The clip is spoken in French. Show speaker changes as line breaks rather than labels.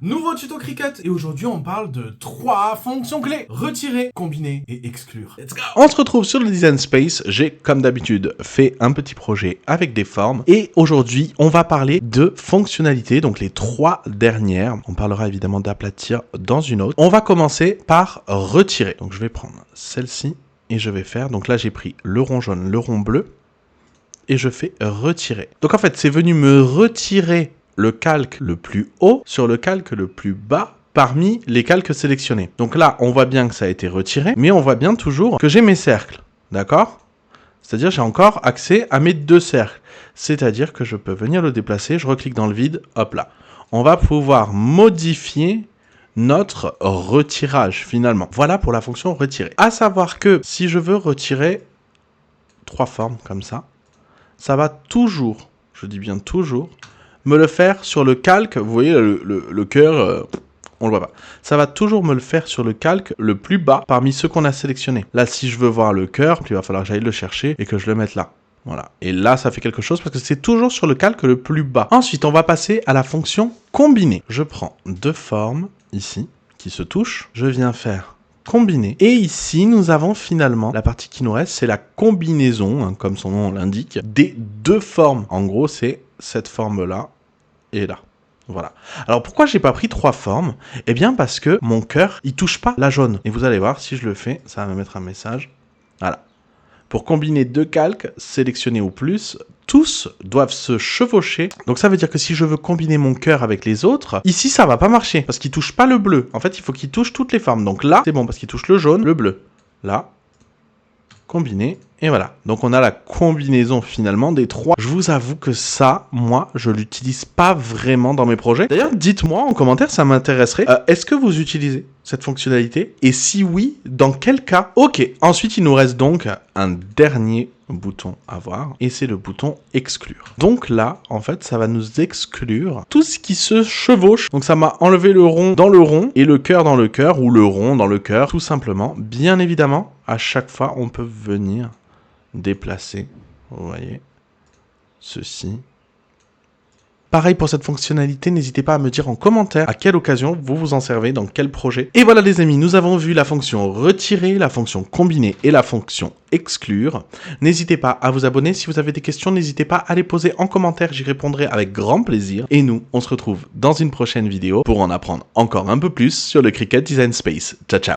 Nouveau tuto Cricut et aujourd'hui on parle de 3 fonctions clés. Retirer, combiner et exclure. Let's go!
On se retrouve sur le Design Space. J'ai comme d'habitude fait un petit projet avec des formes et aujourd'hui on va parler de fonctionnalités, donc les 3 dernières. On parlera évidemment d'aplatir dans une autre. On va commencer par retirer. Donc je vais prendre celle-ci et je vais faire, donc là j'ai pris le rond jaune, le rond bleu et je fais retirer. Donc en fait c'est venu me retirer le calque le plus haut sur le calque le plus bas parmi les calques sélectionnés. Donc là, on voit bien que ça a été retiré, mais on voit bien toujours que j'ai mes cercles, d'accord? C'est-à-dire j'ai encore accès à mes 2 cercles. C'est-à-dire que je peux venir le déplacer, je reclique dans le vide, hop là. On va pouvoir modifier notre retirage finalement. Voilà pour la fonction retirer. À savoir que si je veux retirer 3 formes comme ça va toujours, je dis bien toujours, me le faire sur le calque. Vous voyez le cœur, on le voit pas. Ça va toujours me le faire sur le calque le plus bas parmi ceux qu'on a sélectionnés. Là, si je veux voir le cœur, il va falloir que j'aille le chercher et que je le mette là. Voilà. Et là, ça fait quelque chose parce que c'est toujours sur le calque le plus bas. Ensuite, on va passer à la fonction combiner. Je prends 2 formes ici qui se touchent. Je viens faire combiner. Et ici, nous avons finalement, la partie qui nous reste, c'est la combinaison, hein, comme son nom l'indique, des 2 formes. En gros, c'est cette forme-là et là. Voilà. Alors pourquoi j'ai pas pris 3 formes? Eh bien parce que mon cœur, il touche pas la jaune. Et vous allez voir, si je le fais, ça va me mettre un message. Voilà. Pour combiner 2 calques, sélectionnés ou plus, tous doivent se chevaucher. Donc ça veut dire que si je veux combiner mon cœur avec les autres, ici ça va pas marcher parce qu'il touche pas le bleu. En fait, il faut qu'il touche toutes les formes. Donc là, c'est bon parce qu'il touche le jaune, le bleu. Là, combiner, et voilà. Donc on a la combinaison finalement des 3. Je vous avoue que ça, moi, je l'utilise pas vraiment dans mes projets. D'ailleurs, dites-moi en commentaire, ça m'intéresserait. Est-ce que vous utilisez cette fonctionnalité? Et si oui, dans quel cas? Ok, ensuite il nous reste donc un dernier bouton à voir, et c'est le bouton exclure. Donc là, en fait, ça va nous exclure tout ce qui se chevauche. Donc ça m'a enlevé le rond dans le rond, et le cœur dans le cœur, ou le rond dans le cœur, tout simplement. Bien évidemment, à chaque fois, on peut venir déplacer, vous voyez, ceci. Pareil pour cette fonctionnalité, n'hésitez pas à me dire en commentaire à quelle occasion vous vous en servez, dans quel projet. Et voilà les amis, nous avons vu la fonction retirer, la fonction combiner et la fonction exclure. N'hésitez pas à vous abonner. Si vous avez des questions, n'hésitez pas à les poser en commentaire, j'y répondrai avec grand plaisir. Et nous, on se retrouve dans une prochaine vidéo pour en apprendre encore un peu plus sur le Cricut Design Space. Ciao, ciao!